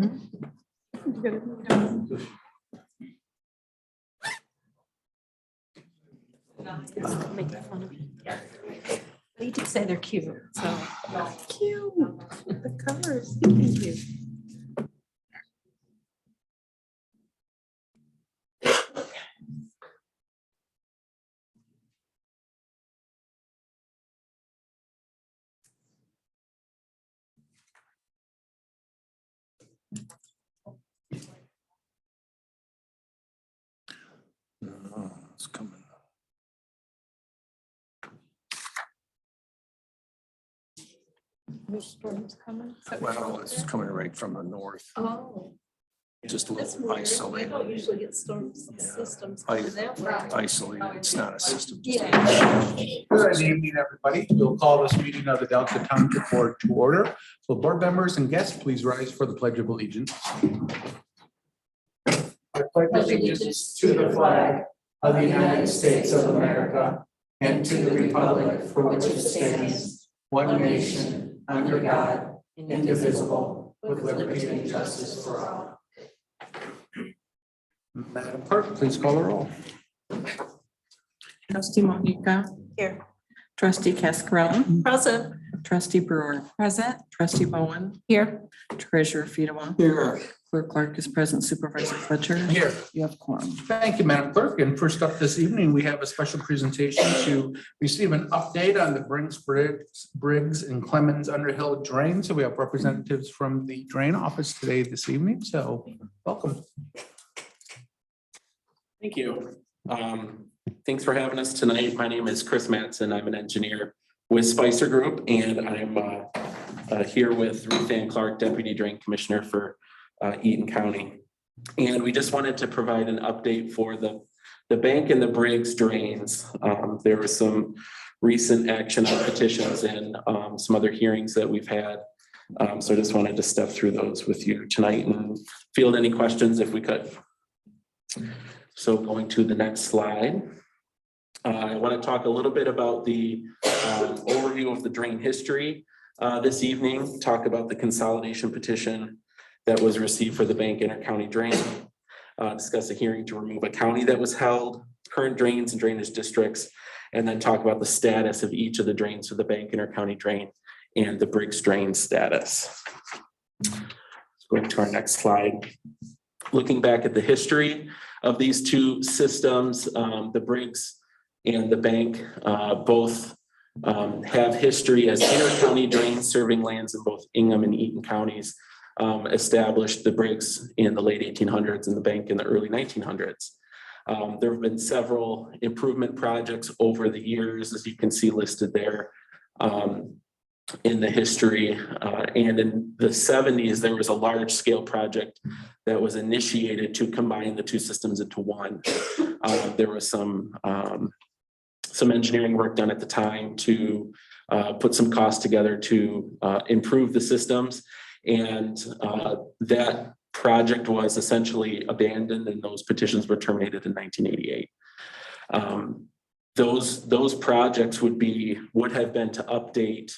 Make fun of you. They do say they're cute, so cute. The colors. Thank you. It's coming. Which storm's coming? Well, it's coming right from the north, Oh. just a That's little weird. We isolated. don't usually get storms systems coming that way. Isolated, it's not a system. just a- Yeah. Good evening, everybody. We'll call this meeting of the Delta Township Board to order. So board members and guests, please rise for the Pledge of Allegiance. I pledge allegiance to the flag of the United States of America and to the republic for which it stands, one nation, under God, indivisible, with liberty and justice for all. Madam Clerk, please call the roll. Trustee Monica. Here. Trustee Cascarella. Present. Trustee Brewer. Present. Trustee Bowen. Here. Treasurer Fedewa. Here. Clerk Clark is present. Supervisor Fletcher. Here. You have quorum. Thank you, Madam Clerk. And first up this evening, we have a special presentation to receive an update on the Briggs and Clemens Underhill drain. So we have representatives from the drain office today this evening. So welcome. Thank you. Thanks for having us tonight. My name is Chris Mattson. I'm an engineer with Spicer Group, and I'm here with Ruth Ann Clark, Deputy Drain Commissioner for Eaton County. And we just wanted to provide an update for the bank and the Briggs drains. There was some recent action on petitions and some other hearings that we've had. So I just wanted to step through those with you tonight and field any questions if we could. So going to the next slide. I want to talk a little bit about the overview of the drain history this evening, talk about the consolidation petition that was received for the bank inter-county drain, discuss a hearing to remove a county that was held, current drains and drainage districts, and then talk about the status of each of the drains for the bank inter-county drain and the Briggs drain status. Let's go to our next slide. Looking back at the history of these two systems, the Briggs and the bank both have history as inter-county drains serving lands in both Ingham and Eaton counties, established the Briggs in the late 1800s and the bank in the early 1900s. There have been several improvement projects over the years, as you can see listed there in the history. And in the 70s, there was a large scale project that was initiated to combine the two systems into one. There was some engineering work done at the time to put some costs together to improve the systems. And that project was essentially abandoned and those petitions were terminated in 1988. Those projects would have been to update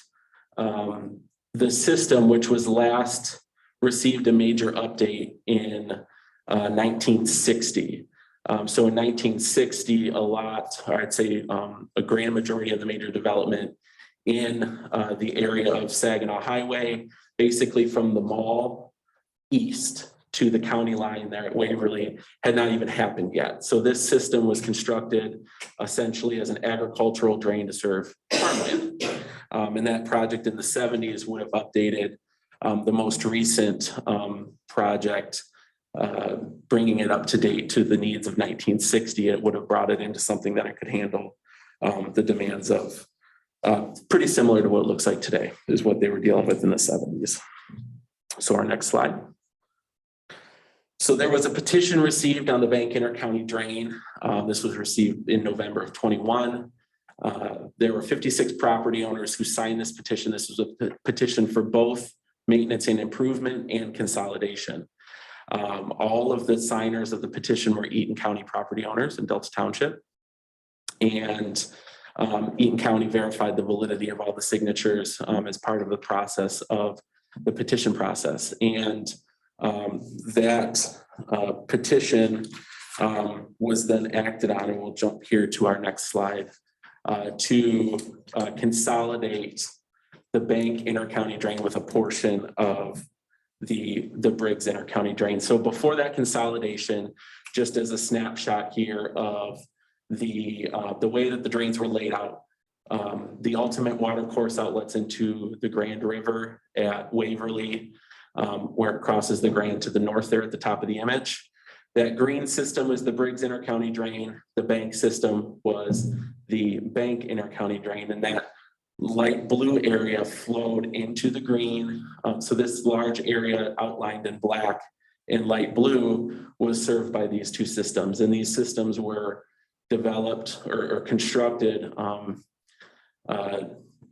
the system, which was last received a major update in 1960. So in 1960, a grand majority of the major development in the area of Saginaw Highway, basically from the mall east to the county line there at Waverly, had not even happened yet. So this system was constructed essentially as an agricultural drain to serve farmland. And that project in the 70s would have updated the most recent project, bringing it up to date to the needs of 1960. It would have brought it into something that it could handle the demands of pretty similar to what it looks like today is what they were dealing with in the 70s. So our next slide. So there was a petition received on the bank inter-county drain. This was received in November of 21. There were 56 property owners who signed this petition. This was a petition for both maintenance and improvement and consolidation. All of the signers of the petition were Eaton County property owners in Delta Township. And Eaton County verified the validity of all the signatures as part of the process of the petition process. And That petition was then acted on, and we'll jump here to our next slide, to consolidate the bank intercounty drain with a portion of the Briggs intercounty drain. So before that consolidation, just as a snapshot here of the way that the drains were laid out, the ultimate water course outlets into the Grand River at Waverly, where it crosses the Grand to the north there at the top of the image. That green system is the Briggs intercounty drain. The bank system was the bank intercounty drain, and that light blue area flowed into the green. So this large area outlined in black and light blue was served by these two systems, and these systems were developed or constructed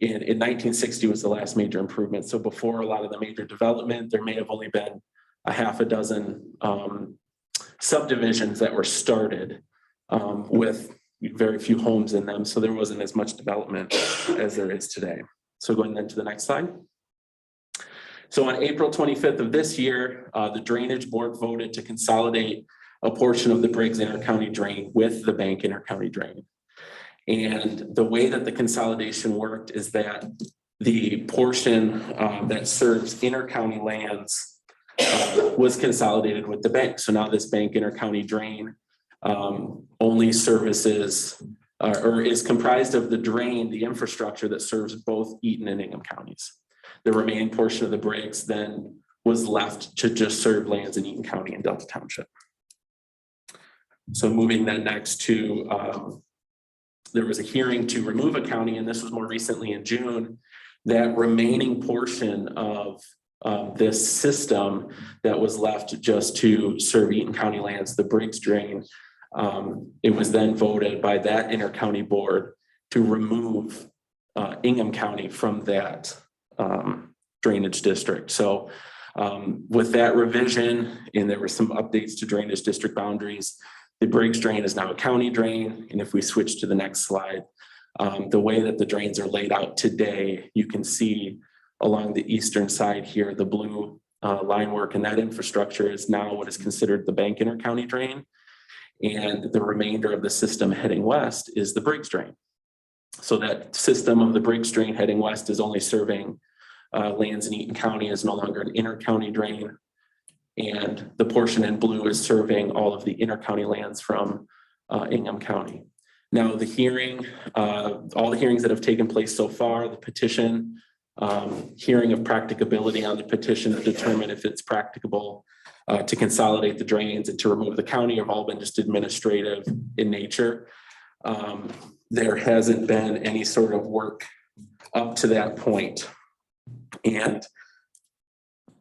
in 1960 was the last major improvement. So before a lot of the major development, there may have only been a half a dozen subdivisions that were started with very few homes in them. So there wasn't as much development as there is today. So going then to the next slide. So on April 25th of this year, the Drainage Board voted to consolidate a portion of the Briggs intercounty drain with the bank intercounty drain. And the way that the consolidation worked is that the portion that serves intercounty lands was consolidated with the bank. So now this bank intercounty drain only services or is comprised of the drain, the infrastructure that serves both Eaton and Ingham counties. The remaining portion of the Briggs then was left to just serve lands in Eaton County and Delta Township. So moving then next to, there was a hearing to remove a county, and this was more recently in June. That remaining portion of this system that was left just to serve Eaton County lands, the Briggs drain, it was then voted by that intercounty board to remove Ingham County from that drainage district. So with that revision, and there were some updates to drainage district boundaries, the Briggs drain is now a county drain. And if we switch to the next slide, the way that the drains are laid out today, you can see along the eastern side here, the blue line work, and that infrastructure is now what is considered the bank intercounty drain. And the remainder of the system heading west is the Briggs drain. So that system of the Briggs drain heading west is only serving lands in Eaton County, is no longer an intercounty drain. And the portion in blue is serving all of the intercounty lands from Ingham County. Now the hearing, all the hearings that have taken place so far, the petition, hearing of practicability on the petition to determine if it's practicable to consolidate the drains and to remove the county have all been just administrative in nature. There hasn't been any sort of work up to that point. And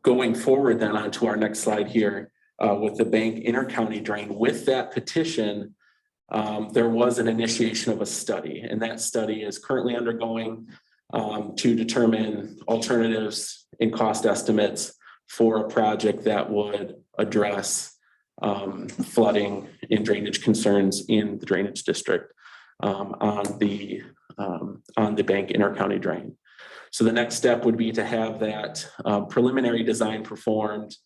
going forward then onto our next slide here with the bank intercounty drain, with that petition, there was an initiation of a study, and that study is currently undergoing to determine alternatives and cost estimates for a project that would address flooding and drainage concerns in the drainage district on the bank intercounty drain. So the next step would be to have that preliminary design performed,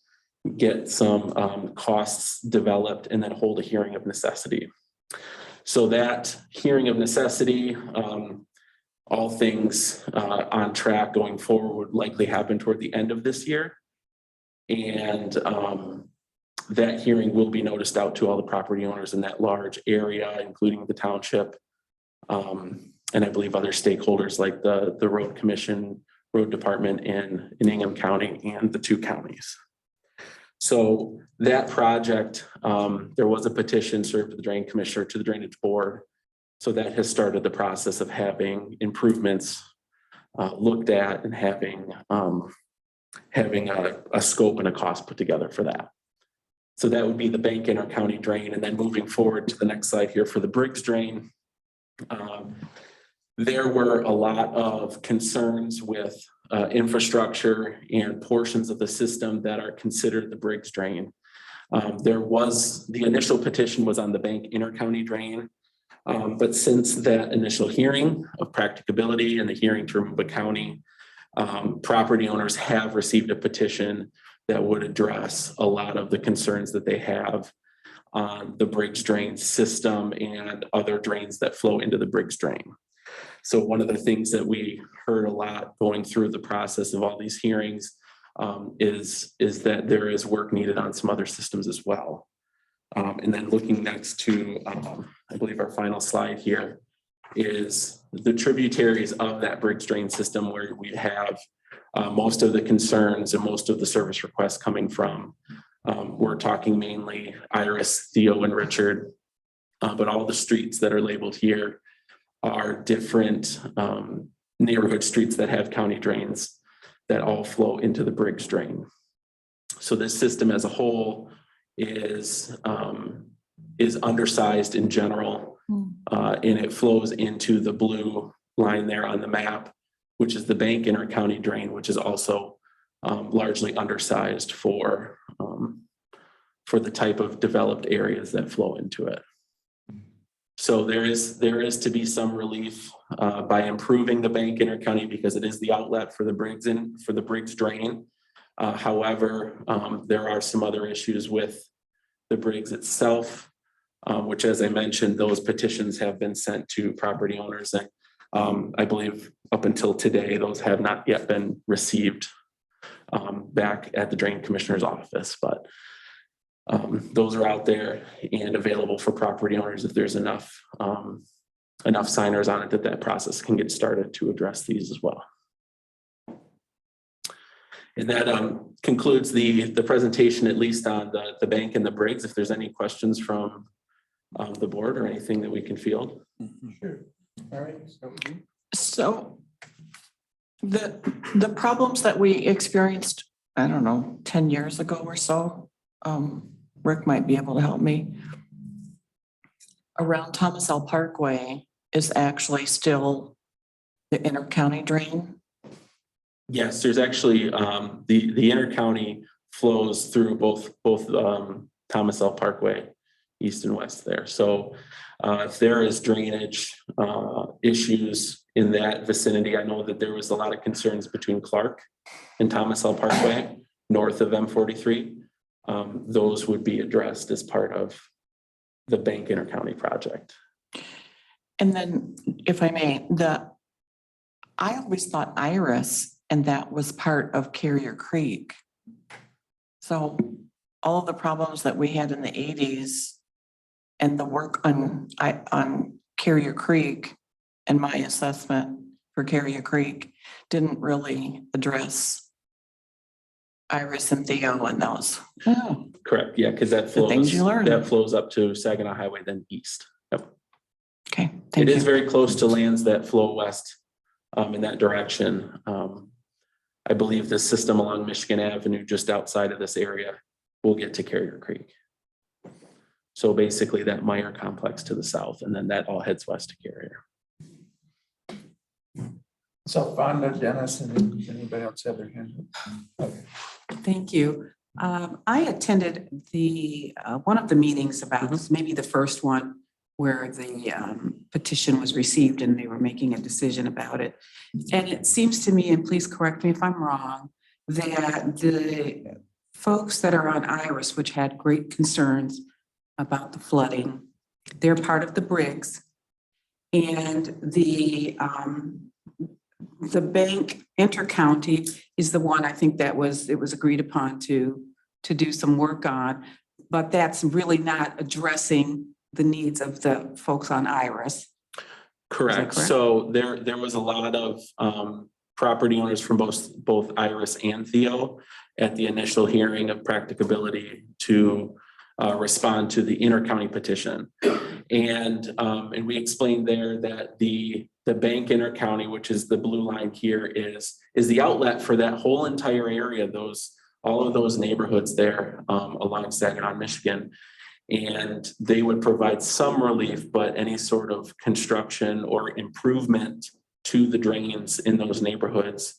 get some costs developed, and then hold a hearing of necessity. So that hearing of necessity, all things on track going forward, would likely happen toward the end of this year. And that hearing will be noticed out to all the property owners in that large area, including the township. And I believe other stakeholders like the road commission, road department in Ingham County and the two counties. So that project, there was a petition served to the drain commissioner, to the drainage board. So that has started the process of having improvements looked at and having a scope and a cost put together for that. So that would be the bank intercounty drain. And then moving forward to the next slide here for the Briggs drain. There were a lot of concerns with infrastructure and portions of the system that are considered the Briggs drain. The initial petition was on the bank intercounty drain, but since that initial hearing of practicability and the hearing to remove a county, property owners have received a petition that would address a lot of the concerns that they have on the Briggs drain system and other drains that flow into the Briggs drain. So one of the things that we heard a lot going through the process of all these hearings is that there is work needed on some other systems as well. And then looking next to, I believe our final slide here is the tributaries of that Briggs drain system, where we have most of the concerns and most of the service requests coming from. We're talking mainly Iris, Theo, and Richard, but all the streets that are labeled here are different neighborhood streets that have county drains that all flow into the Briggs drain. So this system as a whole is undersized in general, and it flows into the blue line there on the map, which is the Bank Inter-County Drain, which is also largely undersized for the type of developed areas that flow into it. So there is to be some relief by improving the Bank Inter-County, because it is the outlet for the Briggs drain. However, there are some other issues with the Briggs itself, which, as I mentioned, those petitions have been sent to property owners, and I believe up until today, those have not yet been received back at the Drain Commissioner's office, but those are out there and available for property owners if there's enough signers on it that process can get started to address these as well. And that concludes the presentation, at least on the bank and the Briggs. If there's any questions from the board or anything that we can field. Sure. All right. So the problems that we experienced, I don't know, 10 years ago or so, Rick might be able to help me. Around Thomas L. Parkway is actually still the inter-county drain. Yes, there's actually the inter-county flows through both Thomas L. Parkway, east and west there. So if there is drainage issues in that vicinity, I know that there was a lot of concerns between Clark and Thomas L. Parkway, north of M43. Those would be addressed as part of the Bank Inter-County project. And then, if I may, I always thought Iris and that was part of Carrier Creek. So all of the problems that we had in the 80s and the work on Carrier Creek and my assessment for Carrier Creek didn't really address Iris and Theo and those. Oh, Correct. Yeah, because that The things flows you learn. that flows up to Saginaw Highway, then east. Yep. okay. It Thank is you. very close to lands that flow west in that direction. I believe the system along Michigan Avenue, just outside of this area, will get to Carrier Creek. So basically that Meyer complex to the south, and then that all heads west to Carrier. So Fonda, Dennis, and anybody else have their hand up? Okay. Thank you. I attended one of the meetings about, maybe the first one, where the petition was received and they were making a decision about it. And it seems to me, and please correct me if I'm wrong, that the folks that are on Iris, which had great concerns about the flooding, they're part of the Briggs. And the Bank Inter-County is the one I think it was agreed upon to do some work on, but that's really not addressing the needs of the folks on Iris. Correct. correct? So there was a lot of property owners from both Iris and Theo at the initial hearing of practicability to respond to the inter-county petition. And we explained there that the Bank Inter-County, which is the blue line here, is the outlet for that whole entire area, all of those neighborhoods there along Saginaw, Michigan. And they would provide some relief, but any sort of construction or improvement to the drains in those neighborhoods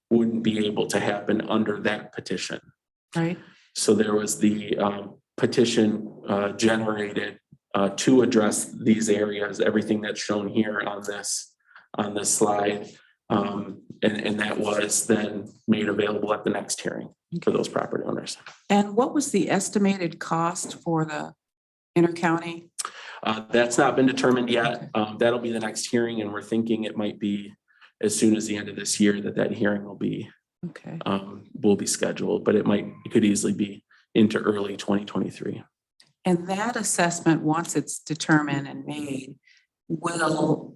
wouldn't be able to happen under that petition. Right. So there was the petition generated to address these areas, everything that's shown here on this slide. And that was then made available at the next hearing. for those property owners. And what was the estimated cost for the intercounty? That's not been determined yet. That'll be the next hearing, and we're thinking it might be as soon as the end of this year that hearing will be scheduled, but it could easily be into early 2023. And that assessment, once it's determined and made, will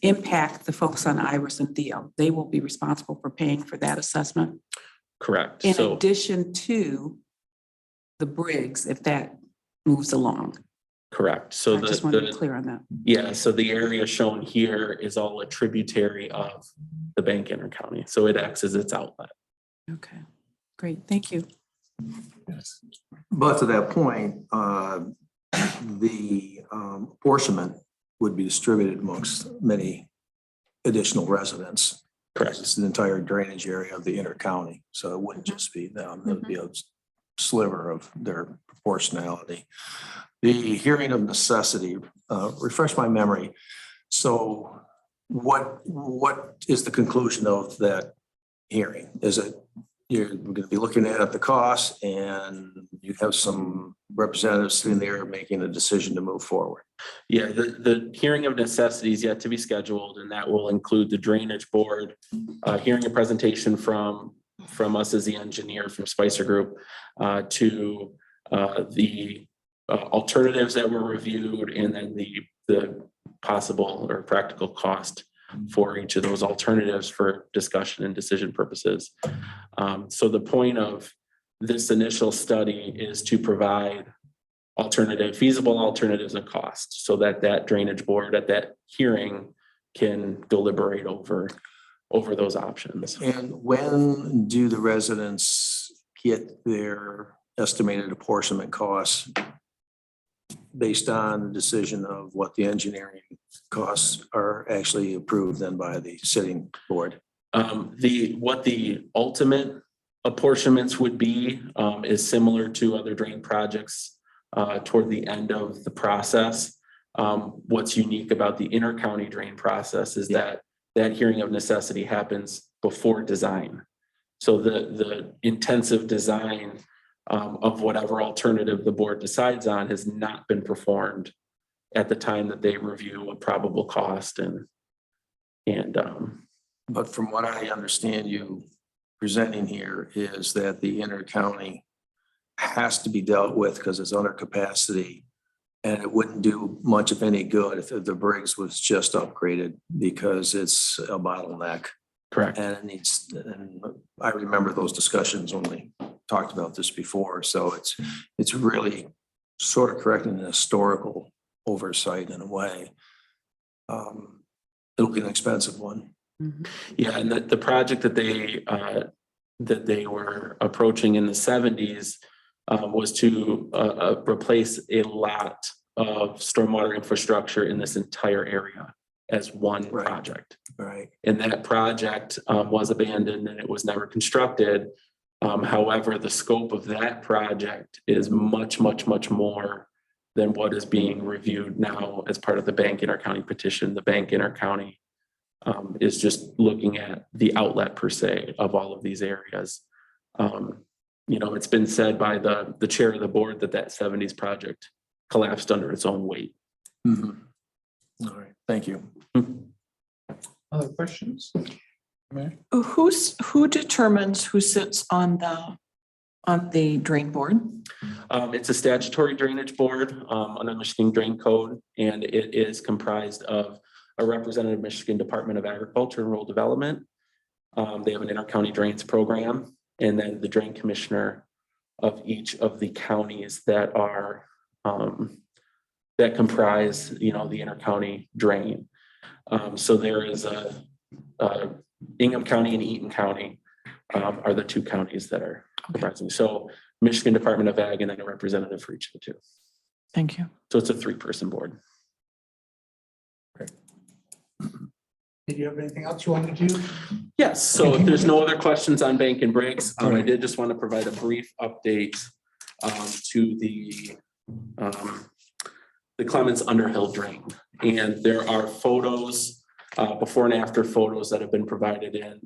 impact the folks on Iris and Theo. They will be responsible for paying for that assessment. Correct. In So addition to the Briggs, if that moves along. correct. So I just want to be clear on that. yeah, so the area shown here is all a tributary of the bank intercounty. So it acts as its outlet. Okay, great. Thank you. But to that point, the apportionment would be distributed amongst many additional residents. Correct. It's the entire drainage area of the intercounty, so it wouldn't just be them, it would be a sliver of their proportionality. The hearing of necessity, refresh my memory. So what is the conclusion of that hearing? Is it you're going to be looking at the cost and you have some representatives sitting there making a decision to move forward? Yeah, the hearing of necessity is yet to be scheduled, and that will include the drainage board, hearing a presentation from us as the engineer from Spicer Group, to the alternatives that were reviewed, and then the possible or practical cost for each of those alternatives for discussion and decision purposes. So the point of this initial study is to provide feasible alternatives and costs, so that drainage board at that hearing can deliberate over those options. And when do the residents get their estimated apportionment costs based on the decision of what the engineering costs are actually approved then by the sitting board? What the ultimate apportionments would be is similar to other drain projects toward the end of the process. What's unique about the intercounty drain process is that hearing of necessity happens before design. So the intensive design of whatever alternative the board decides on has not been performed at the time that they review a probable cost But from what I understand you presenting here is that the intercounty has to be dealt with because it's under capacity, and it wouldn't do much of any good if the Briggs was just upgraded because it's a bottleneck. correct. And it needs, and I remember those discussions when we talked about this before. So it's really sort of correcting an historical oversight in a way. It'll be an expensive one. Yeah, and the project that they were approaching in the 70s was to replace a lot of stormwater infrastructure in this entire area as one Right. project. Right. And that project was abandoned and it was never constructed. However, the scope of that project is much, much, much more than what is being reviewed now as part of the bank intercounty petition. The bank intercounty is just looking at the outlet per se of all of these areas. It's been said by the chair of the board that 70s project collapsed under its own weight. Mhm. All right, thank you. Other questions? Who determines who sits on the drain board? It's a statutory drainage board under Michigan Drain Code, and it is comprised of a representative Michigan Department of Agriculture and Rural Development. They have an intercounty drains program, and then the drain commissioner of each of the counties that are that comprise, the intercounty drain. So there is Ingham County and Eaton County are the two counties that are comprising. So Michigan Department of Ag and then a representative for each of the two. Thank you. So it's a 3-person board. Did you have anything else you wanted to do? Yes, so if there's no other questions on Bank and Briggs, I did just want to provide a brief update to the Clemens Underhill drain. And there are photos, before and after photos that have been provided in.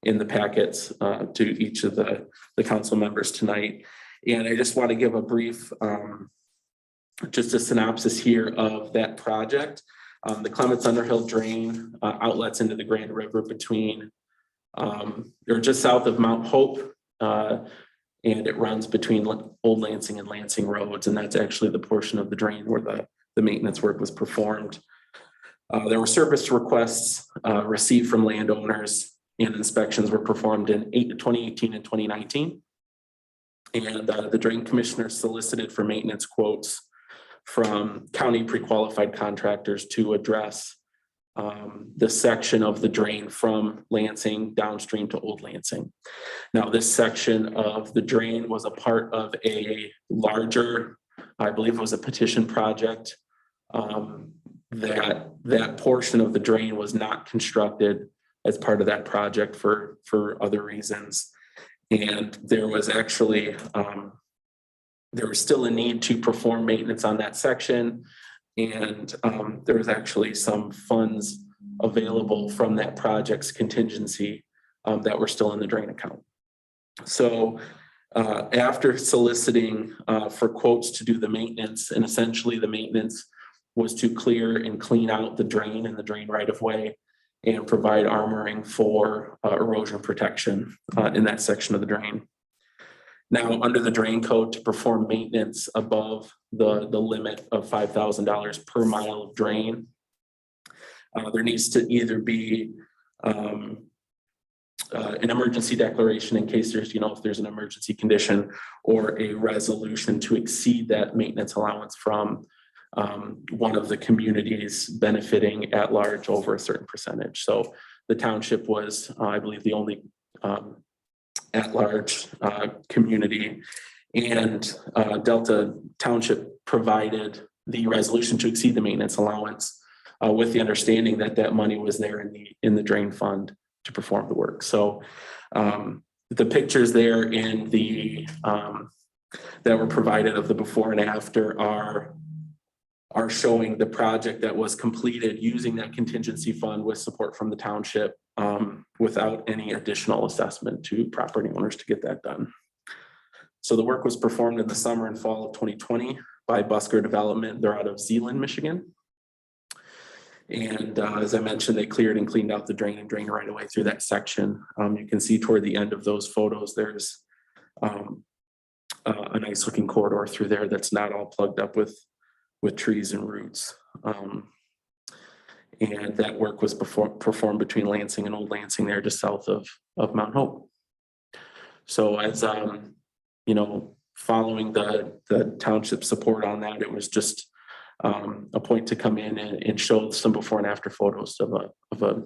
in the packets to each of the council members tonight. And I just want to give a brief, just a synopsis here of that project. The Clemens Underhill drain outlets into the Grand River between, or just south of Mount Hope, and it runs between Old Lansing and Lansing roads, and that's actually the portion of the drain where the maintenance work was performed. There were service requests received from landowners, and inspections were performed in 2018 and 2019. And the drain commissioner solicited for maintenance quotes from county pre-qualified contractors to address the section of the drain from Lansing downstream to Old Lansing. Now, this section of the drain was a part of a larger, I believe it was a petition project, that portion of the drain was not constructed as part of that project for other reasons. And there was actually, there was still a need to perform maintenance on that section. And there was actually some funds available from that project's contingency that were still in the drain account. So after soliciting for quotes to do the maintenance, and essentially the maintenance was to clear and clean out the drain and the drain right of way and provide armoring for erosion protection in that section of the drain. Now, under the drain code, to perform maintenance above the limit of $5,000 per mile of drain, there needs to either be an emergency declaration in case there's, if there's an emergency condition, or a resolution to exceed that maintenance allowance from one of the communities benefiting at large over a certain percentage. So the township was, I believe, the only at-large community, and Delta Township provided the resolution to exceed the maintenance allowance with the understanding that that money was there in the drain fund to perform the work. So the pictures there in the that were provided of the before and after are showing the project that was completed using that contingency fund with support from the township, without any additional assessment to property owners to get that done. So the work was performed in the summer and fall of 2020 by Busker Development. They're out of Zeeland, Michigan. And as I mentioned, they cleared and cleaned out the drain and drain right away through that section. You can see toward the end of those photos, there's a nice looking corridor through there that's not all plugged up with trees and roots. And that work was performed between Lansing and Old Lansing there, just south of Mount Hope. So as, following the township support on that, it was just a point to come in and show some before and after photos of a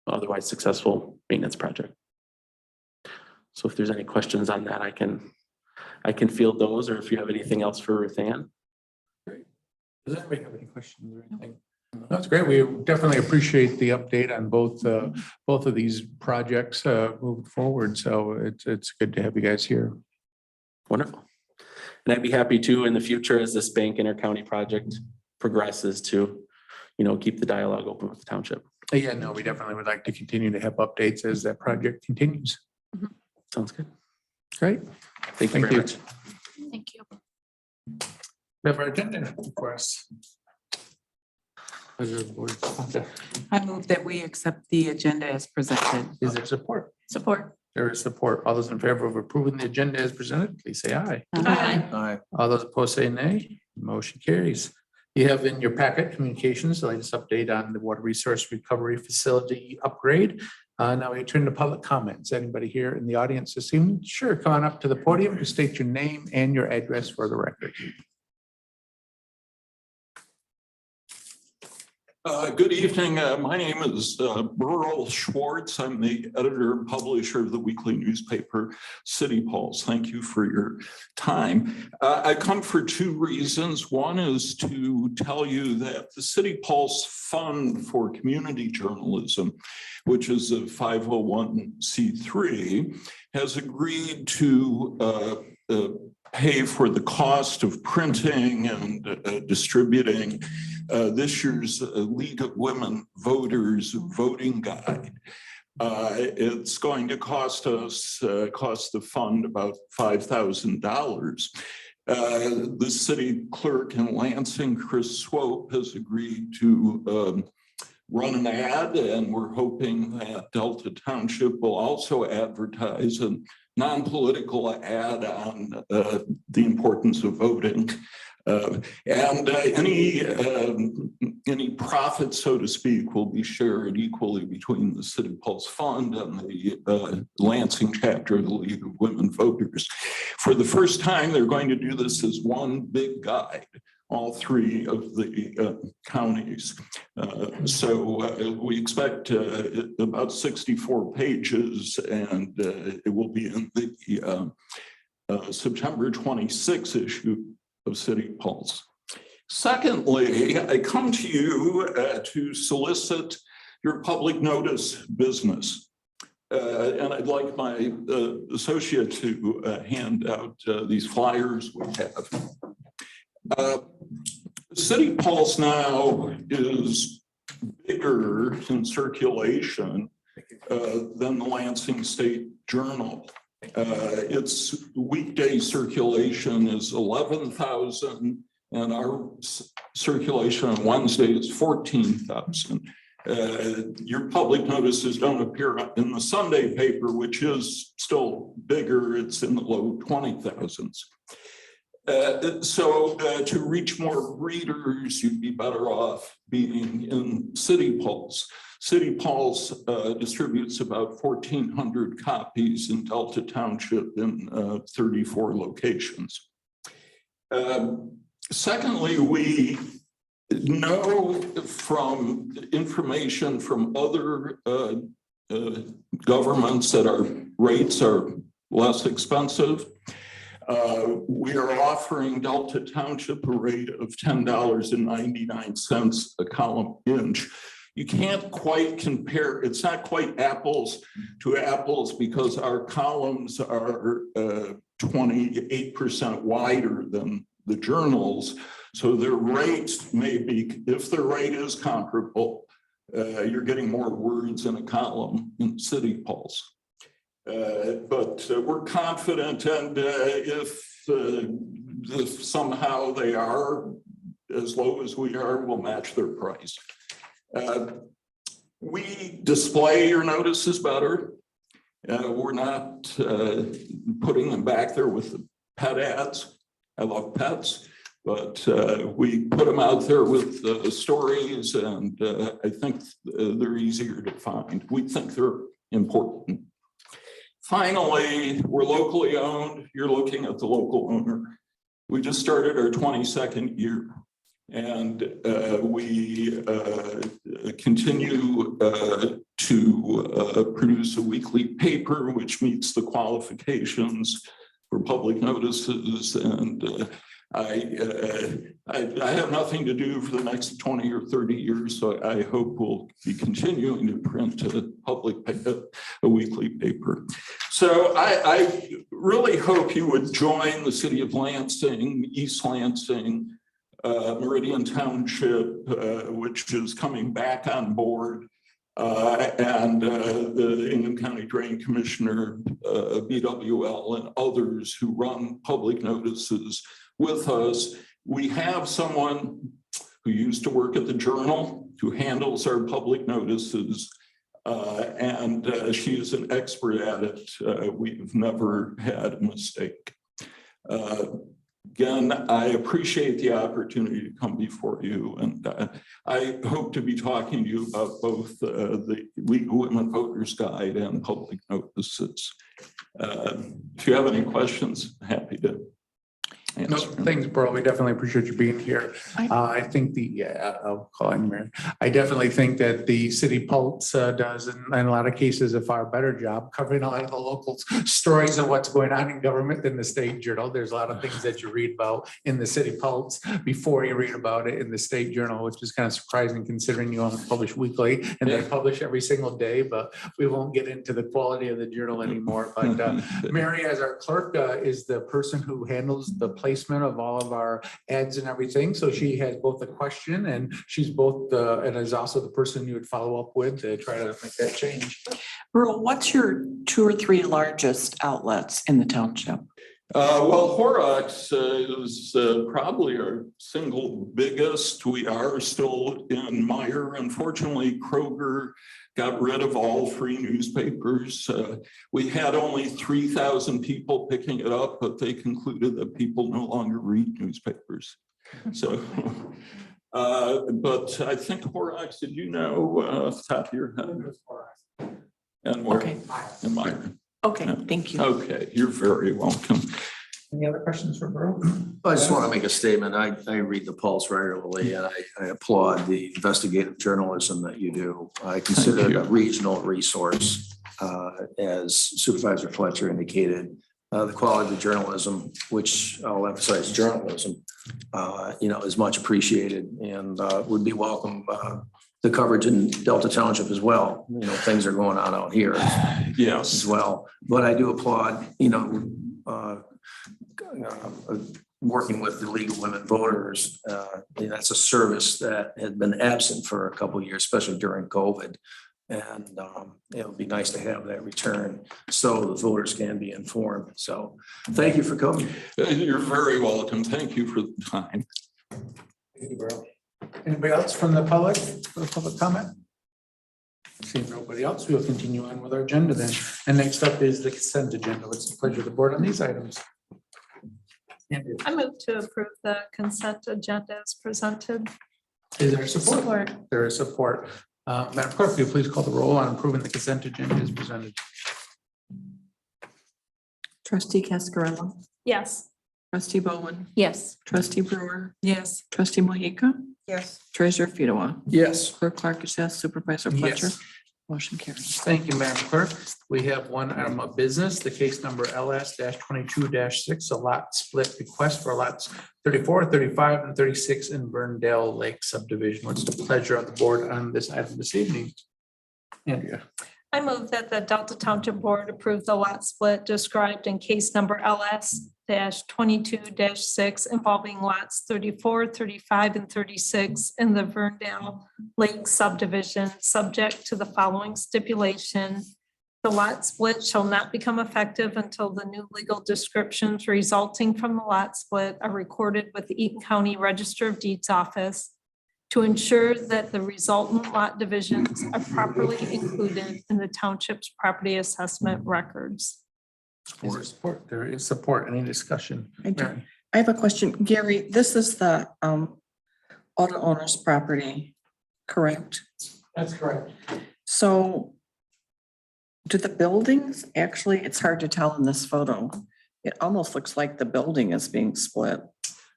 otherwise successful maintenance project. So if there's any questions on that, I can field those, or if you have anything else for Ruth Ann. Does anybody have any questions or anything? That's great. We definitely appreciate the update on both of these projects moving forward. So it's good to have you guys here. Wonderful. And I'd be happy to, in the future, as this bank inter-county project progresses, to, keep the dialogue open with the township. Yeah, no, we definitely would like to continue to have updates as that project continues. Mm-hmm. Sounds good. Great. Thank you very much. Thank you. We have our agenda for us. I move that we accept the agenda as presented. Is there support? Support. There is support. All those in favor of approving the agenda as presented, please say aye. Aye. All those opposed say nay. Motion carries. You have in your packet communications, the latest update on the water resource recovery facility upgrade. Now we turn to public comments. Anybody here in the audience this evening? Sure, come on up to the podium to state your name and your address for the record. Good evening. My name is Burl Schwartz. I'm the editor and publisher of the weekly newspaper City Pulse. Thank you for your time. I come for two reasons. One is to tell you that the City Pulse Fund for Community Journalism, which is a 501c3, has agreed to pay for the cost of printing and distributing this year's League of Women Voters voting guide. It's going to cost the fund about $5,000. The city clerk in Lansing, Chris Swope, has agreed to run an ad, and we're hoping that Delta Township will also advertise a non-political ad on the importance of voting. And any profit, so to speak, will be shared equally between the City Pulse Fund and the Lansing chapter of the League of Women Voters. For the first time, they're going to do this as one big guide, all three of the counties. So we expect about 64 pages, and it will be in the September 26 issue of City Pulse. Secondly, I come to you to solicit your public notice business. And I'd like my associate to hand out these flyers we have. City Pulse now is bigger in circulation than the Lansing State Journal. Its weekday circulation is 11,000, and our circulation on Wednesday is 14,000. Your public notices don't appear in the Sunday paper, which is still bigger. It's in the low 20,000s. So to reach more readers, you'd be better off being in City Pulse. City Pulse distributes about 1,400 copies in Delta Township in 34 locations. Secondly, we know from information from other governments that our rates are less expensive. We are offering Delta Township a rate of $10.99 a column inch. You can't quite compare, it's not quite apples to apples because our columns are 28% wider than the journals. So their rates may be, if the rate is comparable, you're getting more words in a column in City Pulse. But we're confident, and if somehow they are as low as we are, we'll match their price. We display your notices better. We're not putting them back there with the pet ads. I love pets, but we put them out there with stories, and I think they're easier to find. We think they're important. Finally, we're locally owned. You're looking at the local owner. We just started our 22nd year, and we continue to produce a weekly paper which meets the qualifications for public notices. And I have nothing to do for the next 20 or 30 years, so I hope we'll be continuing to print a weekly paper. So I really hope you would join the City of Lansing, East Lansing, Meridian Township, which is coming back on board, and the Ingham County Drain Commissioner, BWL, and others who run public notices with us. We have someone who used to work at the Journal who handles our public notices, and she is an expert at it. We've never had a mistake. Again, I appreciate the opportunity to come before you, and I hope to be talking to you about both the League of Women Voters Guide and public notices. If you have any questions, happy to answer. No, thanks, Burl. We definitely appreciate you being here. I think I'll call him Mary. I definitely think that the City Pulse does, in a lot of cases, a far better job covering a lot of the local stories of what's going on in government than the State Journal. There's a lot of things that you read about in the City Pulse before you read about it in the State Journal, which is kind of surprising considering you only publish weekly and they publish every single day, but we won't get into the quality of the journal anymore. But Mary, as our clerk, is the person who handles the placement placement of all of our ads and everything. So she has both a question and she's both and is also the person you would follow up with to try to make that change. Earl, what's your 2 or 3 largest outlets in the township? Well, Horrocks is probably our single biggest. We are still in Meyer. Unfortunately, Kroger got rid of all free newspapers. We had only 3,000 people picking it up, but they concluded that people no longer read newspapers. So, but I think Horrocks, did you know off the top of your head? And where? Okay. In Meyer. Okay, thank you. Okay, you're very welcome. Any other questions for Burrow? I just want to make a statement. I read the Pulse regularly and I applaud the investigative journalism that you do. I consider it a regional resource. As Supervisor Fletcher indicated, the quality of the journalism, which I'll emphasize journalism, is much appreciated and would be welcome. The coverage in Delta Township as well. Things are going on out here Yes. as well. But I do applaud, working with the League of Women Voters. That's a service that had been absent for a couple of years, especially during COVID. And it would be nice to have that return so the voters can be informed. So thank you for coming. You're very welcome. Thank you for the time. Thank you, Burrow. Anybody else from the public for the public comment? Seeing nobody else, we will continue on with our agenda then. And next up is the consent agenda. What's the pleasure of the board on these items? Andrea, I move to approve the consent agenda as presented. is there support? Support. There is support. Madam Clerk, will you please call the roll on approving the consent agenda as presented? Trustee Cascarello, Yes. trustee Bowen, Yes. trustee Brewer, Yes. trustee Mohica, Yes. treasurer Fedowa, Yes. clerk Clark is yes, supervisor Fletcher. Yes. Motion carries. Thank you, Madam Clerk. We have one item of business, the case number LS-22-6, a lot split request for lots 34, 35, and 36 in Burndale Lake subdivision. What's the pleasure of the board on this item this evening? Andrea. I move that the Delta Township Board approve the lot split described in case number LS-22-6 involving lots 34, 35, and 36 in the Verndale Lake subdivision, subject to the following stipulation. The lot split shall not become effective until the new legal descriptions resulting from the lot split are recorded with the Eaton County Register of Deeds Office to ensure that the resultant lot divisions are properly included in the township's property assessment records. Is there support? There is support. Any discussion? I do. Mary? I have a question. Gary, this is the auto owner's property, correct? That's correct. So do the buildings, actually, it's hard to tell in this photo. It almost looks like the building is being split.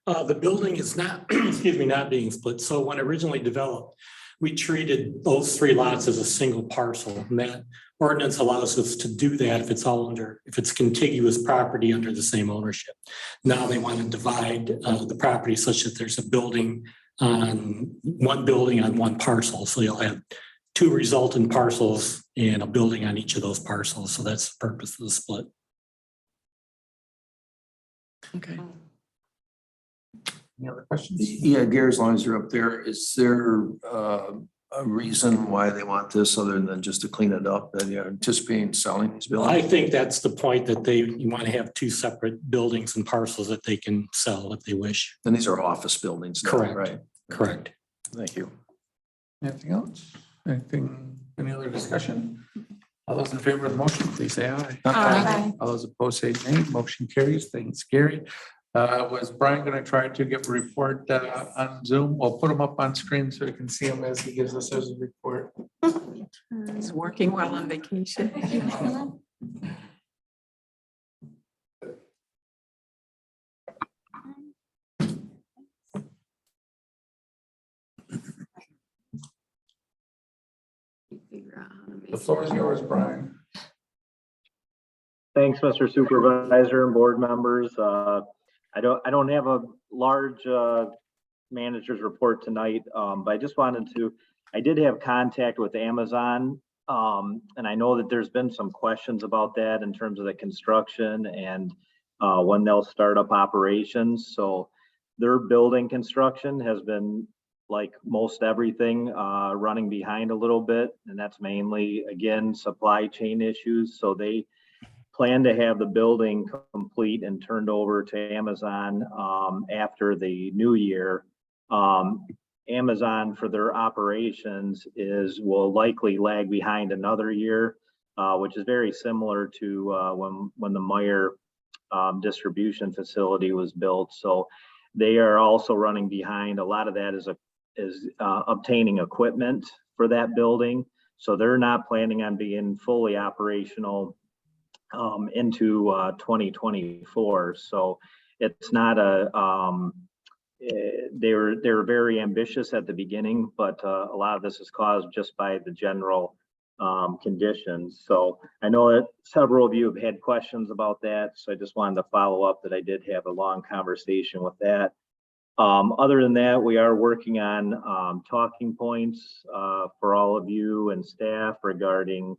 The building is not, excuse me, not being split. So when originally developed, we treated those 3 lots as a single parcel. And that ordinance allows us to do that if it's if it's contiguous property under the same ownership. Now they want to divide the property such that there's a building on one parcel. So you'll have 2 resultant parcels and a building on each of those parcels. So that's the purpose of the split. Okay. Any other questions? Yeah, Gary, as long as you're up there, is there a reason why they want this other than just to clean it up? That you're anticipating selling these Well, I buildings? think that's the point, that you want to have 2 separate buildings and parcels that they can sell if they wish. And these are office buildings now, Correct. right? Correct. Thank you. Anything else? Any other discussion? All those in favor of the motion, please say aye. Aye. All those opposed say nay. Motion carries. Thanks, Gary. Was Brian going to try to give a report on Zoom? We'll put him up on screen so you can see him as he gives us his report. He's working while on vacation. The floor is yours, Brian. Thanks, Mr. Supervisor and board members. I don't have a large manager's report tonight, but I just wanted to, I did have contact with Amazon. And I know that there's been some questions about that in terms of the construction, and when they'll start up operations. So their building construction has been, like most everything, running behind a little bit. And that's mainly, again, supply chain issues. So they plan to have the building complete and turned over to Amazon after the new year. Amazon for their operations will likely lag behind another year, which is very similar to when the Meyer distribution facility was built. So they are also running behind. A lot of that is obtaining equipment for that building. So they're not planning on being fully operational into 2024. So it's not they were very ambitious at the beginning, but a lot of this is caused just by the general conditions. So I know that several of you have had questions about that. So I just wanted to follow up that I did have a long conversation with that. Other than that, we are working on talking points for all of you and staff regarding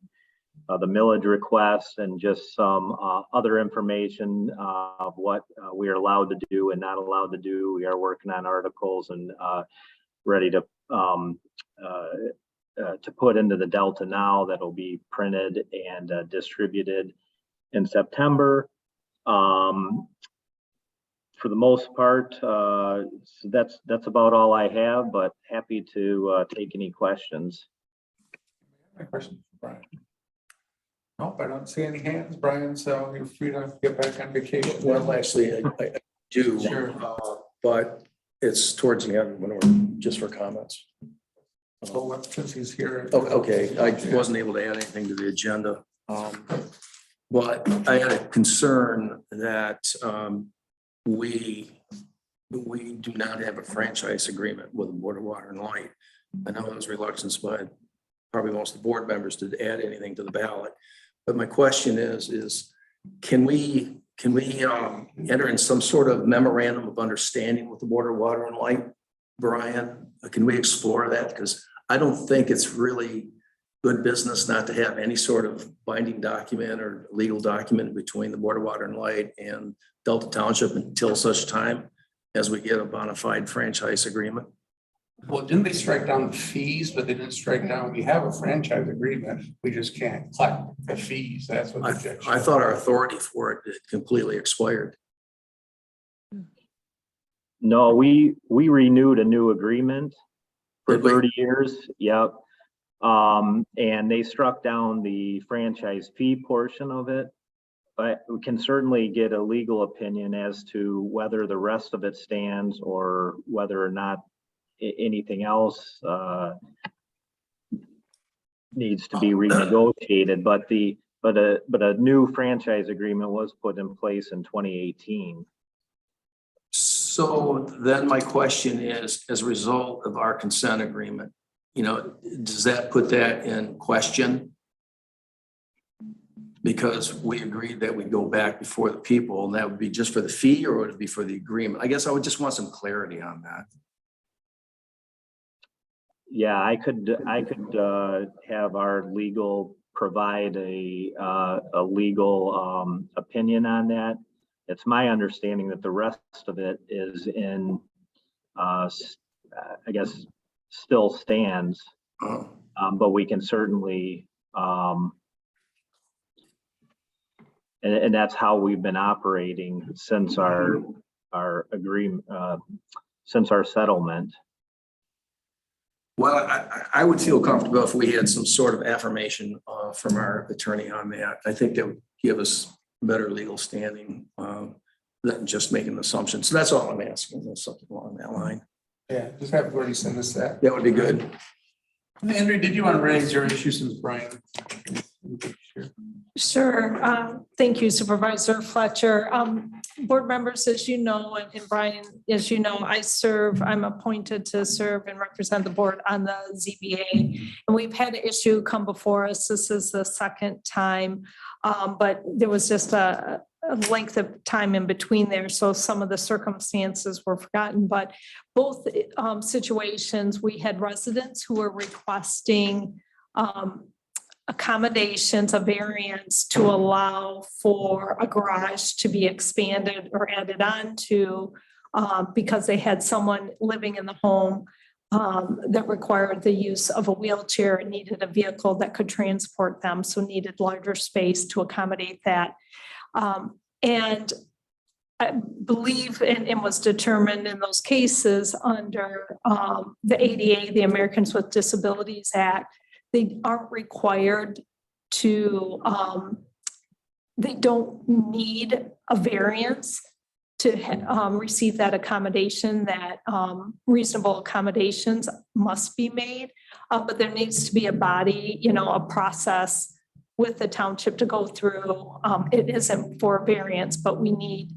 the millage requests and just some other information of what we are allowed to do and not allowed to do. We are working on articles and ready to put into the Delta Now that'll be printed and distributed in September. For the most part, so that's about all I have, but happy to take any questions. My question for Brian. Nope, I don't see any hands, Brian, so you're free to get back on vacation. Well, actually, I do, Sure. but it's towards the end when we're just for comments. So since he's here. Okay, I wasn't able to add anything to the agenda. But I had a concern that we do not have a franchise agreement with the Board of Water and Light. I know there's reluctance by probably most of the board members to add anything to the ballot. But my question is can we enter in some sort of memorandum of understanding with the Board of Water and Light, Brian? Can we explore that? Because I don't think it's really good business not to have any sort of binding document or legal document between the Board of Water and Light and Delta Township until such time as we get a bona fide franchise agreement. Well, didn't they strike down the fees, but they didn't strike down, we have a franchise agreement, we just can't collect the fees, that's what the objection. I thought our authority for it had completely expired. No, we renewed a new agreement for Did we? 30 years. Yep. And they struck down the franchise fee portion of it, but we can certainly get a legal opinion as to whether the rest of it stands or whether or not anything else needs to be renegotiated. But a new franchise agreement was put in place in 2018. So then my question is, as a result of our consent agreement, does that put that in question? Because we agreed that we'd go back before the people, and that would be just for the fee, or would it be for the agreement? I guess I would just want some clarity on that. Yeah, I could have our legal provide a legal opinion on that. It's my understanding that the rest of it is in, I guess, still stands, but we can certainly, and that's how we've been operating since our agreement, since our settlement. Well, I would feel comfortable if we had some sort of affirmation from our attorney on that. I think that would give us better legal standing than just making an assumption. So that's all I'm asking, is something along that line. Yeah, just have Gordy send us that. That would be good. Andrew, did you want to raise your issue since Brian? Sure. Thank you, Supervisor Fletcher. Board members, as you know, and Brian, as you know, I'm appointed to serve and represent the board on the ZBA. And we've had an issue come before us. This is the second time, but there was just a length of time in between there. So some of the circumstances were forgotten, but both situations, we had residents who were requesting accommodations, a variance to allow for a garage to be expanded or added on to because they had someone living in the home that required the use of a wheelchair and needed a vehicle that could transport them, so needed larger space to accommodate that. And I believe and was determined in those cases under the ADA, the Americans with Disabilities Act, they aren't required to, they don't need a variance to receive that accommodation, that reasonable accommodations must be made. But there needs to be a body, you know, a process with the township to go through. It isn't for variance, but we need,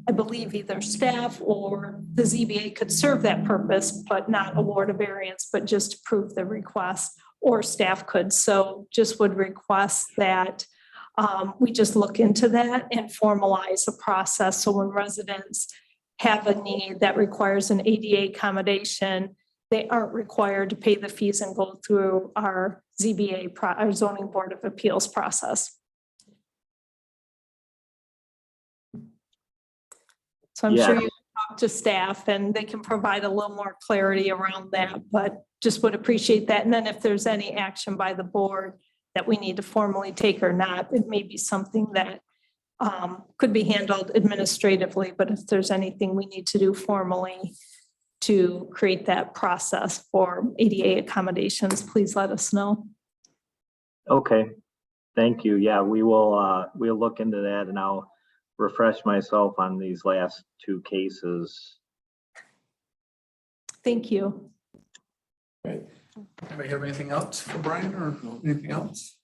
I believe, either staff or the ZBA could serve that purpose, but not award a variance, but just approve the request, or staff could. So just would request that we just look into that and formalize the process. So when residents have a need that requires an ADA accommodation, they aren't required to pay the fees and go through our ZBA, our zoning board of appeals process. So I'm sure Yes. you can talk to staff and they can provide a little more clarity around that, but just would appreciate that. And then if there's any action by the board that we need to formally take or not, it may be something that could be handled administratively, but if there's anything we need to do formally to create that process for ADA accommodations, please let us know. Okay, thank you. Yeah, we will, we'll look into that, and I'll refresh myself on these last two cases. Thank you. Anybody have anything else for Brian or anything else?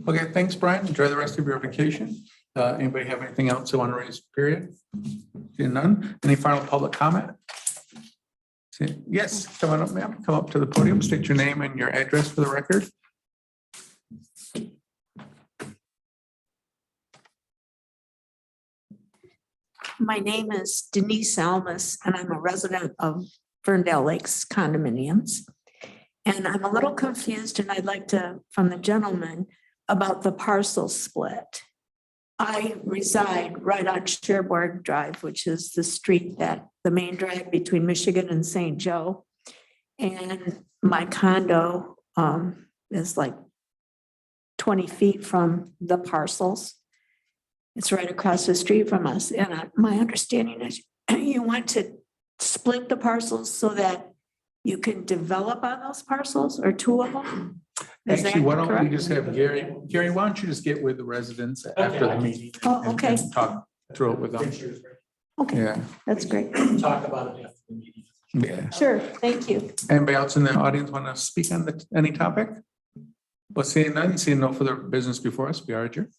Okay, thanks, Brian. Enjoy the rest of your vacation. Anybody have anything else they want to raise, period? Seeing none. Any final public comment? Yes, come on up, ma'am. Come up to the podium, state your name and your address for the record. My name is Denise Almus, and I'm a resident of Ferndale Lakes condominiums. And I'm a little confused, and I'd like to, from the gentleman, about the parcel split. I reside right on Cherbourg Drive, which is the street that, the main drag between Michigan and St. Joe. And my condo is like 20 feet from the parcels. It's right across the street from us. And my understanding is you want to split the parcels so that you can develop on those parcels, or two of them? Is Actually, that why don't we correct? just have Gary, why don't you just get with the residents after the meeting? Oh, and okay. Talk through it with them. Okay, Yeah, that's great. Talk about it after the meeting. yeah. Sure, thank you. Anybody else in the audience want to speak on any topic? Well, seeing none, seeing no further business before us, we are adjourned.